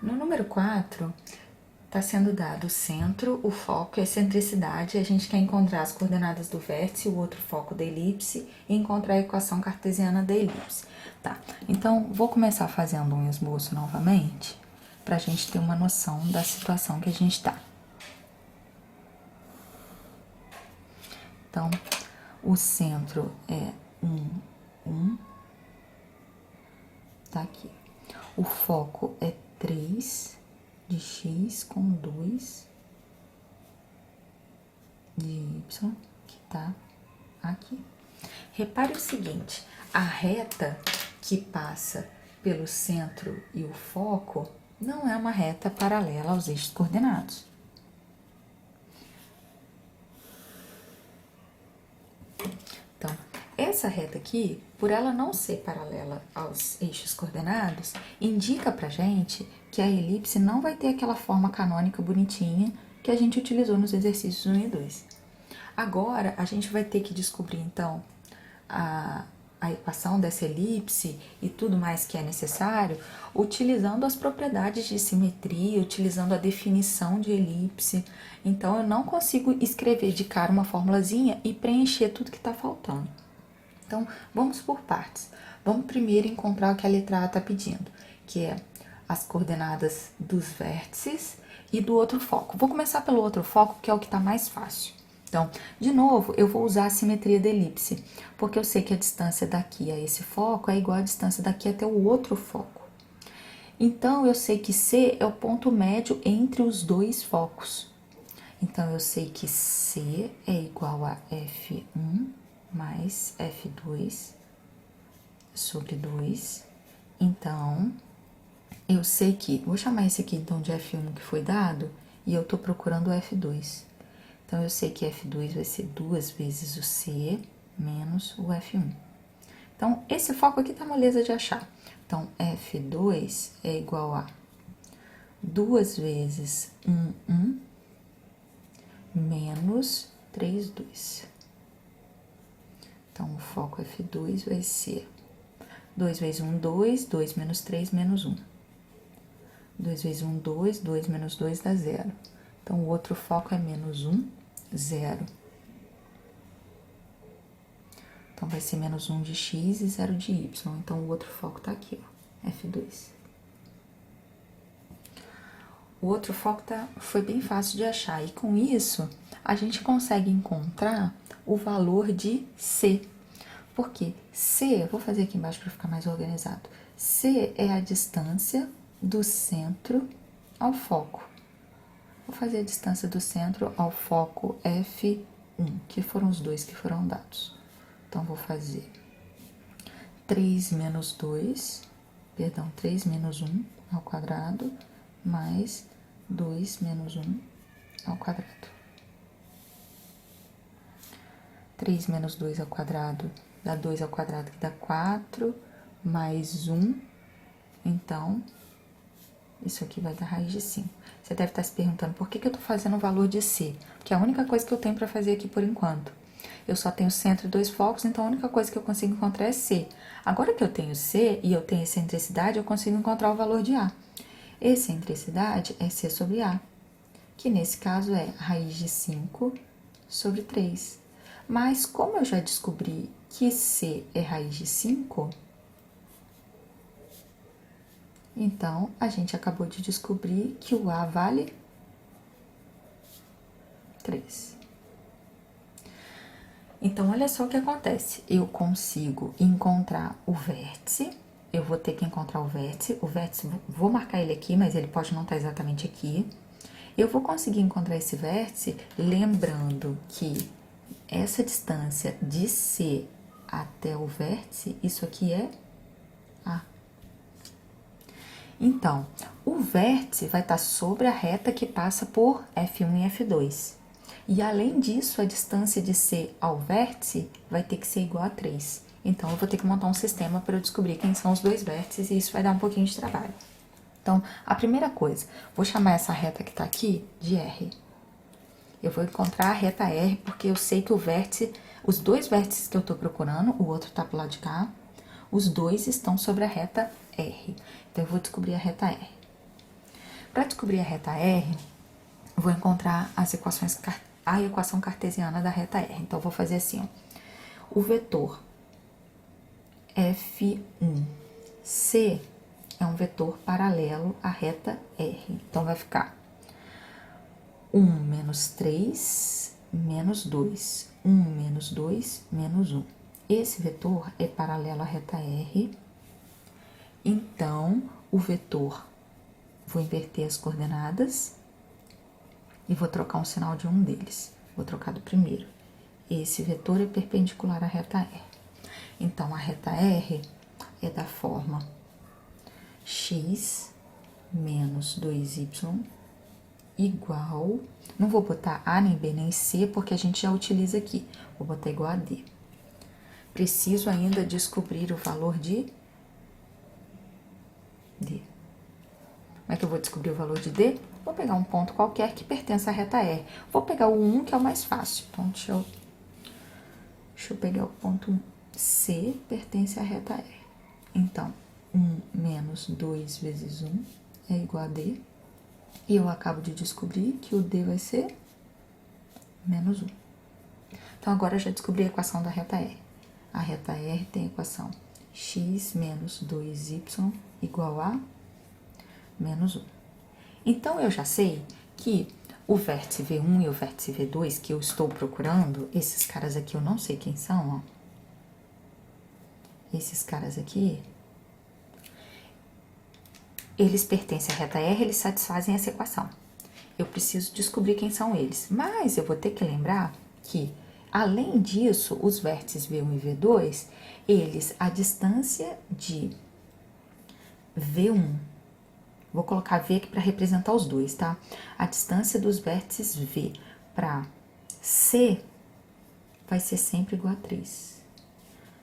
No número 4, está sendo dado o centro, o foco e a excentricidade. A gente quer encontrar as coordenadas do vértice, o outro foco da elipse e encontrar a equação cartesiana da elipse. Tá, então vou começar fazendo um esboço novamente, para a gente ter uma noção da situação que a gente está. Então, o centro é 1, tá aqui. O foco é 3 de x com 2 de y, que tá aqui. Repare o seguinte, a reta que passa pelo centro e o foco não é uma reta paralela aos eixos coordenados. Então, essa reta aqui, por ela não ser paralela aos eixos coordenados, indica pra gente que a elipse não vai ter aquela forma canônica bonitinha que a gente utilizou nos exercícios 1 e 2. Agora, a gente vai ter que descobrir, então, a equação dessa elipse e tudo mais que é necessário, utilizando as propriedades de simetria, utilizando a definição de elipse. Então, eu não consigo escrever de cara uma formulazinha e preencher tudo que está faltando. Então, vamos por partes. Vamos primeiro encontrar o que a letra A está pedindo, que é as coordenadas dos vértices e do outro foco. Vou começar pelo outro foco, que é o que está mais fácil. Então, de novo, eu vou usar a simetria da elipse, porque eu sei que a distância daqui a esse foco é igual à distância daqui até o outro foco. Então, eu sei que C é o ponto médio entre os dois focos. Então, eu sei que C é igual a F1 mais F2 sobre 2. Então, eu sei que... Vou chamar esse aqui, então, de F1 que foi dado, e eu tô procurando o F2. Então, eu sei que F2 vai ser 2 vezes o C menos o F1. Então, esse foco aqui tá moleza de achar. Então, F2 é igual a 2 vezes 1 menos 3, 2. Então, o foco F2 vai ser 2 vezes 1, 2, 2 menos 3, menos 1. 2 vezes 1, 2, 2 menos 2 dá 0. Então, o outro foco é menos 1, 0. Então, vai ser menos 1 de x e 0 de y. Então, o outro foco tá aqui, ó, F2. O outro foco foi bem fácil de achar. E com isso, a gente consegue encontrar o valor de C. Porque C, vou fazer aqui embaixo para ficar mais organizado. C é a distância do centro ao foco. Vou fazer a distância do centro ao foco F1, que foram os dois que foram dados. Então, vou fazer 3 menos 2, perdão, 3 menos 1 ao quadrado, mais 2 menos 1 ao quadrado. 3 menos 2 ao quadrado dá 2 ao quadrado, que dá 4, mais 1. Então, isso aqui vai dar raiz de 5. Você deve estar se perguntando por que eu estou fazendo o valor de C. Porque é a única coisa que eu tenho para fazer aqui por enquanto. Eu só tenho centro e 2 focos, então a única coisa que eu consigo encontrar é C. Agora que eu tenho C e eu tenho excentricidade, eu consigo encontrar o valor de A. Excentricidade é C sobre A, que nesse caso é raiz de 5 sobre 3. Mas como eu já descobri que C é raiz de 5... Então, a gente acabou de descobrir que o A vale 3. Então, olha só o que acontece. Eu consigo encontrar o vértice, eu vou ter que encontrar o vértice, vou marcar ele aqui, mas ele pode não estar exatamente aqui. Eu vou conseguir encontrar esse vértice lembrando que essa distância de C até o vértice, isso aqui é A. Então, o vértice vai estar sobre a reta que passa por F1 e F2. E, além disso, a distância de C ao vértice vai ter que ser igual a 3. Então, eu vou ter que montar um sistema para eu descobrir quem são os dois vértices e isso vai dar um pouquinho de trabalho. Então, a primeira coisa, vou chamar essa reta que está aqui de R. Eu vou encontrar a reta R porque eu sei que o vértice, os dois vértices que eu estou procurando, o outro está pro lado de cá, os dois estão sobre a reta R. Então, eu vou descobrir a reta R. Para descobrir a reta R, eu vou encontrar a equação cartesiana da reta R. Então, eu vou fazer assim, ó. O vetor F1C é um vetor paralelo à reta R. Então, vai ficar 1 menos 3 menos 2. 1 menos 2 menos 1. Esse vetor é paralelo à reta R. Então, o vetor, vou inverter as coordenadas e vou trocar um sinal de um deles. Vou trocar do primeiro. Esse vetor é perpendicular à reta R. Então, a reta R é da forma x menos 2y igual... Não vou botar A, nem B, nem C, porque a gente já utiliza aqui. Vou botar igual a D. Preciso ainda descobrir o valor de D. Como é que eu vou descobrir o valor de D? Vou pegar um ponto qualquer que pertence à reta R. Vou pegar o 1, que é o mais fácil. Então, deixa eu pegar o ponto C, pertence à reta R. Então, 1 menos 2 vezes 1 é igual a D. E eu acabo de descobrir que o D vai ser menos 1. Então, agora eu já descobri a equação da reta R. A reta R tem a equação x menos 2y igual a menos 1. Então, eu já sei que o vértice V1 e o vértice V2 que eu estou procurando, esses caras aqui eu não sei quem são, ó. Esses caras aqui, eles pertencem à reta R, eles satisfazem essa equação. Eu preciso descobrir quem são eles. Mas eu vou ter que lembrar que, além disso, os vértices V1 e V2, a distância de V1, vou colocar V aqui para representar os dois, tá? A distância dos vértices V para C vai ser sempre igual a 3.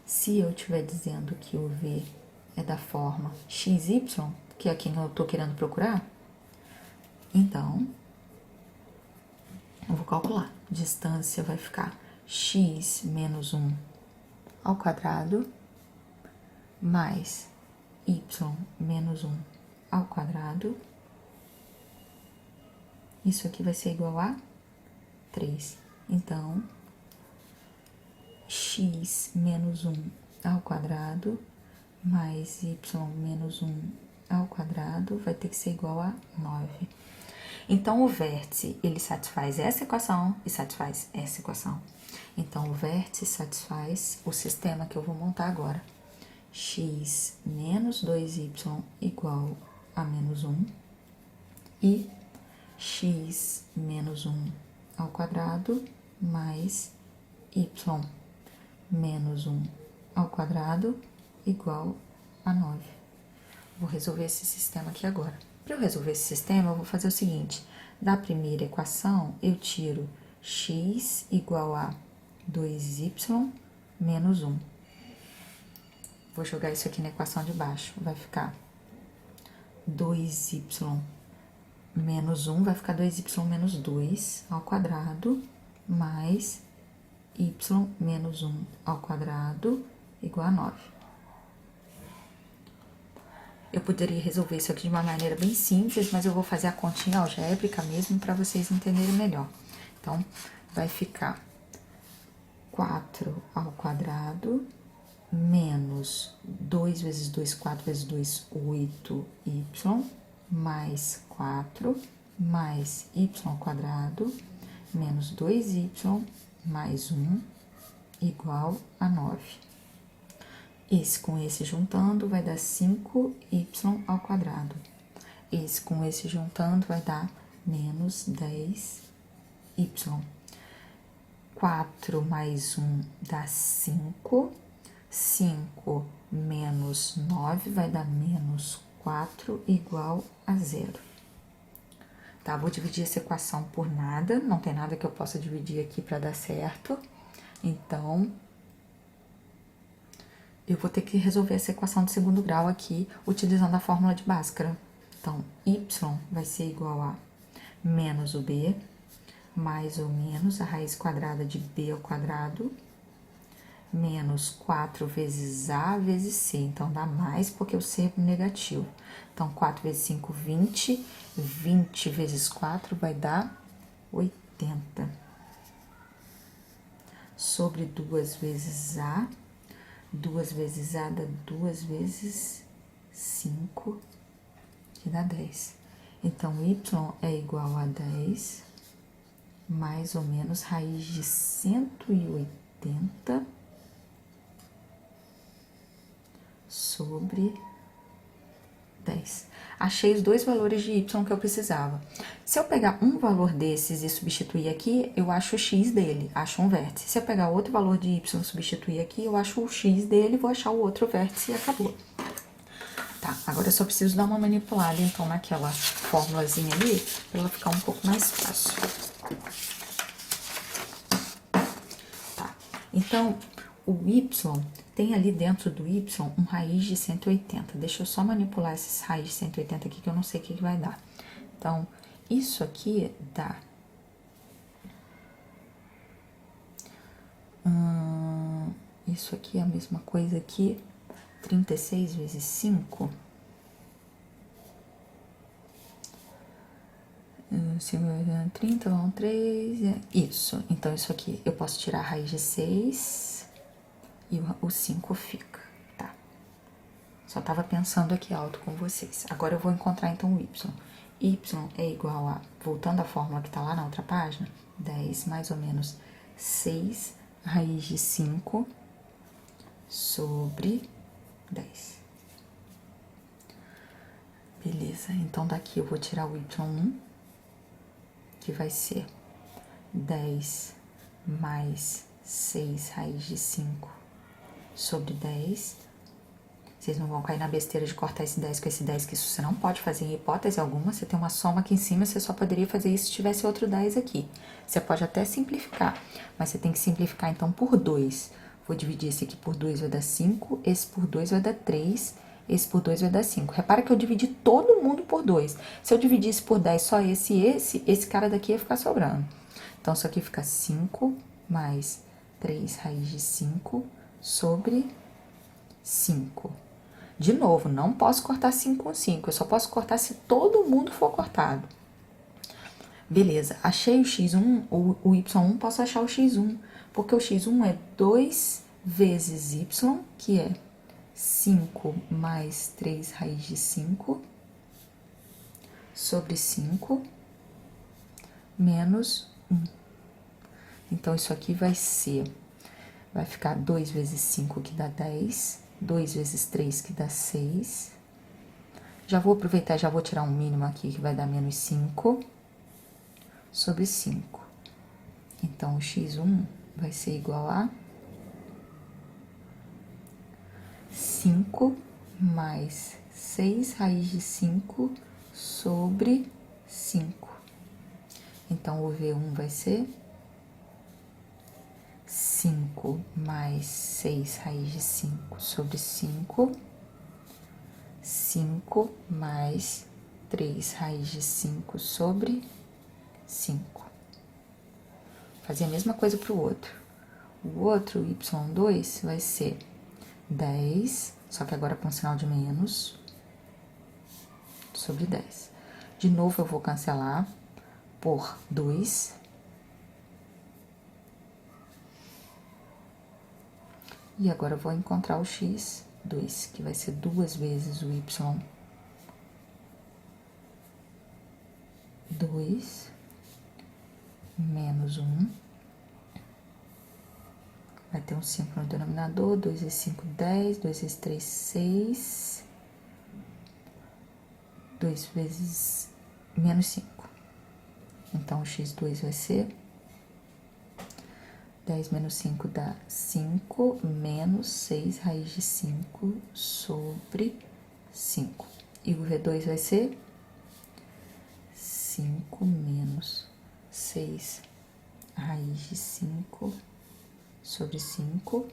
Se eu estiver dizendo que o V é da forma XY, que é quem eu estou querendo procurar, então, eu vou calcular. Distância vai ficar x menos 1 ao quadrado mais y menos 1 ao quadrado. Isso aqui vai ser igual a 3. Então, x menos 1 ao quadrado mais y menos 1 ao quadrado vai ter que ser igual a 9. Então, o vértice, ele satisfaz essa equação e satisfaz essa equação. Então, o vértice satisfaz o sistema que eu vou montar agora. X menos 2y igual a menos 1 e x menos 1 ao quadrado mais y menos 1 ao quadrado igual a 9. Vou resolver esse sistema aqui agora. Para eu resolver esse sistema, eu vou fazer o seguinte. Da primeira equação, eu tiro x igual a 2y menos 1. Vou jogar isso aqui na equação de baixo. Vai ficar 2y menos 1, vai ficar 2y menos 2 ao quadrado, mais y menos 1 ao quadrado, igual a 9. Eu poderia resolver isso aqui de uma maneira bem simples, mas eu vou fazer a continha algébrica mesmo para vocês entenderem melhor. Então, vai ficar 4 ao quadrado, menos 2 vezes 2, 4 vezes 2, 8y, mais 4, mais y ao quadrado, menos 2y, mais 1, igual a 9. Esse com esse juntando vai dar 5y ao quadrado. Esse com esse juntando vai dar menos 10y. 4 mais 1 dá 5. 5 menos 9 vai dar menos 4 igual a 0. Tá, vou dividir essa equação por nada. Não tem nada que eu possa dividir aqui para dar certo. Então, eu vou ter que resolver essa equação de segundo grau aqui, utilizando a fórmula de Bhaskara. Então, y vai ser igual a menos o b, mais ou menos a raiz quadrada de b ao quadrado, menos 4 vezes A vezes C. Então, dá mais porque o C é negativo. Então, 4 vezes 5, 20. 20 vezes 4 vai dar 80. Sobre 2 vezes A. 2 vezes A dá 2 vezes 5, que dá 10. Então, Y é igual a 10, mais ou menos raiz de 180 sobre 10. Achei os dois valores de Y que eu precisava. Se eu pegar um valor desses e substituir aqui, eu acho o X dele, acho um vértice. Se eu pegar outro valor de Y e substituir aqui, eu acho o X dele, vou achar o outro vértice e acabou. Tá, agora eu só preciso dar uma manipulada, então, naquela fórmulazinha ali, pra ela ficar um pouco mais fácil. Tá, então, o Y tem ali dentro do Y um raiz de 180. Deixa eu só manipular esses raiz de 180 aqui, que eu não sei o que vai dar. Então, isso aqui dá... isso aqui é a mesma coisa que 36 vezes 5. 30, vão 3... Isso, então isso aqui eu posso tirar a raiz de 6 e o 5 fica, tá? Só tava pensando aqui alto com vocês. Agora eu vou encontrar então o Y. Y é igual a, voltando à fórmula que tá lá na outra página, 10 mais ou menos 6 raiz de 5 sobre 10. Beleza, então daqui eu vou tirar o Y1, que vai ser 10 mais 6 raiz de 5 sobre 10. Vocês não vão cair na besteira de cortar esse 10 com esse 10, que isso você não pode fazer em hipótese alguma. Você tem uma soma aqui em cima, você só poderia fazer isso se tivesse outro 10 aqui. Você pode até simplificar, mas você tem que simplificar então por 2. Vou dividir esse aqui por 2, vai dar 5, esse por 2 vai dar 3, esse por 2 vai dar 5. Repara que eu dividi todo mundo por 2. Se eu dividisse por 10 só esse e esse cara daqui ia ficar sobrando. Então, isso aqui fica 5 mais 3 raiz de 5 sobre 5. De novo, não posso cortar 5 com 5, eu só posso cortar se todo mundo for cortado. Beleza, achei o x1, o y1, posso achar o x1, porque o x1 é 2 vezes y, que é 5 mais 3 raiz de 5, sobre 5, menos 1. Então, isso aqui vai ficar 2 vezes 5, que dá 10, 2 vezes 3, que dá 6. Já vou aproveitar, já vou tirar um mínimo aqui, que vai dar menos 5, sobre 5. Então, o x1 vai ser igual a 5 mais 6 raiz de 5 sobre 5. Então, o V1 vai ser 5 mais 6 raiz de 5 sobre 5. 5 mais 3 raiz de 5 sobre 5. Fazer a mesma coisa para o outro. O outro, y2, vai ser 10, só que agora com sinal de menos, sobre 10. De novo, eu vou cancelar por 2. E agora eu vou encontrar o x2, que vai ser 2 vezes o y2 menos 1. Vai ter um 5 no denominador, 2 vezes 5, 10, 2 vezes 3, 6, 2 vezes menos 5. Então, o x2 vai ser 10 menos 5 dá 5, menos 6 raiz de 5 sobre 5. E o V2 vai ser 5 menos 6 raiz de 5 sobre 5.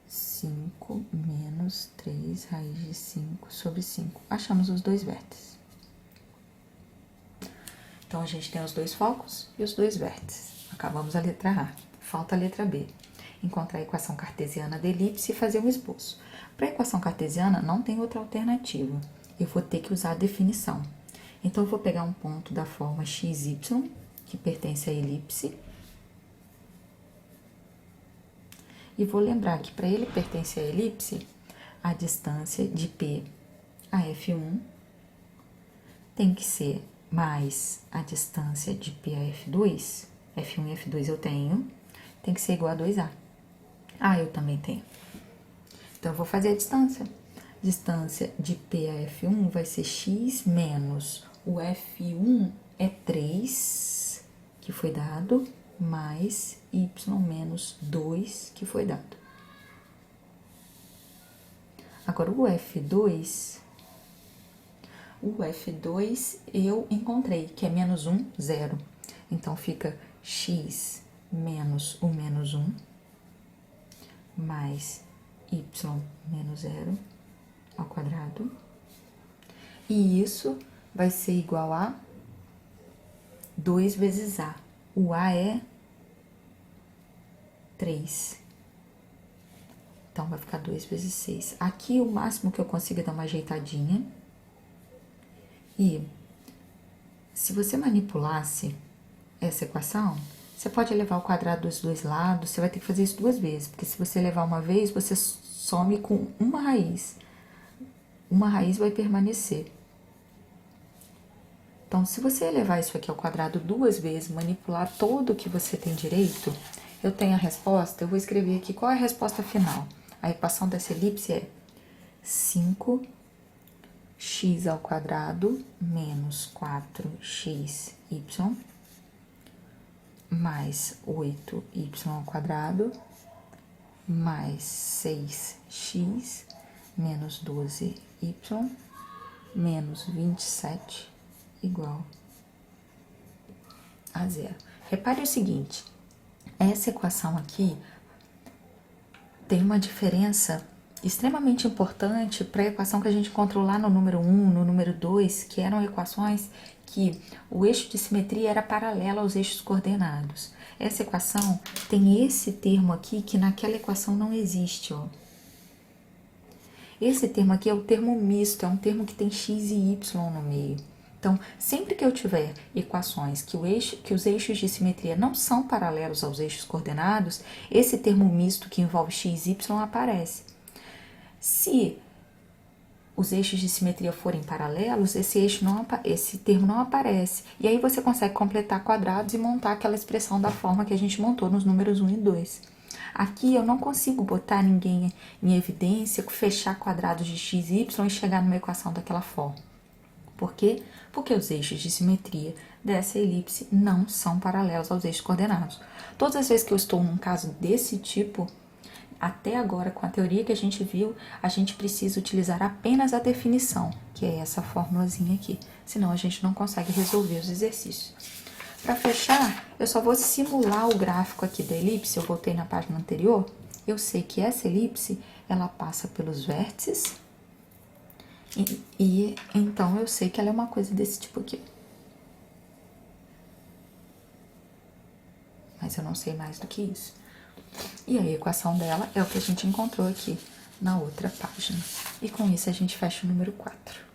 5 menos 3 raiz de 5 sobre 5. Achamos os dois vértices. Então, a gente tem os dois focos e os dois vértices. Acabamos a letra A. Falta a letra B. encontrar a equação cartesiana da elipse e fazer um esboço. Para a equação cartesiana, não tem outra alternativa. Eu vou ter que usar a definição. Então, eu vou pegar um ponto da forma xy, que pertence à elipse, e vou lembrar que para ele pertencer à elipse, a distância de P a F1 tem que ser mais a distância de P a F2, F1 e F2 eu tenho, tem que ser igual a 2A. A eu também tenho. Então, eu vou fazer a distância. Distância de P a F1 vai ser x menos o F1 é 3, que foi dado, mais y menos 2, que foi dado. Agora, o F2 eu encontrei, que é menos 1, 0. Então, fica x menos o menos 1, mais y menos 0 ao quadrado. E isso vai ser igual a 2 vezes A. O A é 3. Então, vai ficar 2 vezes 6. Aqui, o máximo que eu consigo é dar uma ajeitadinha. E, se você manipulasse essa equação, você pode elevar ao quadrado dos dois lados, você vai ter que fazer isso 2 vezes, porque se você elevar uma vez, você some com uma raiz. Uma raiz vai permanecer. Então, se você elevar isso aqui ao quadrado 2 vezes, manipular todo o que você tem direito, eu tenho a resposta, eu vou escrever aqui qual é a resposta final. A equação dessa elipse é 5x ao quadrado menos 4xy mais 8y ao quadrado mais 6x menos 12y menos 27 igual a 0. Repare o seguinte, essa equação aqui tem uma diferença extremamente importante para a equação que a gente encontrou lá no número 1, no número 2, que eram equações que o eixo de simetria era paralelo aos eixos coordenados. Essa equação tem esse termo aqui que naquela equação não existe, ó. Esse termo aqui é o termo misto, é um termo que tem x e y no meio. Então, sempre que eu tiver equações que os eixos de simetria não são paralelos aos eixos coordenados, esse termo misto que envolve x e y aparece. Se os eixos de simetria forem paralelos, esse termo não aparece. E aí você consegue completar quadrados e montar aquela expressão da forma que a gente montou nos números 1 e 2. Aqui eu não consigo botar ninguém em evidência, fechar quadrados de x e y e chegar numa equação daquela forma. Por quê? Porque os eixos de simetria dessa elipse não são paralelos aos eixos coordenados. Todas as vezes que eu estou num caso desse tipo, até agora, com a teoria que a gente viu, a gente precisa utilizar apenas a definição, que é essa formulazinha aqui. Senão, a gente não consegue resolver os exercícios. Para fechar, eu só vou simular o gráfico aqui da elipse. Eu voltei na página anterior. Eu sei que essa elipse, ela passa pelos vértices. E então, eu sei que ela é uma coisa desse tipo aqui. Mas eu não sei mais do que isso. E a equação dela é o que a gente encontrou aqui na outra página. E com isso a gente fecha o número 4.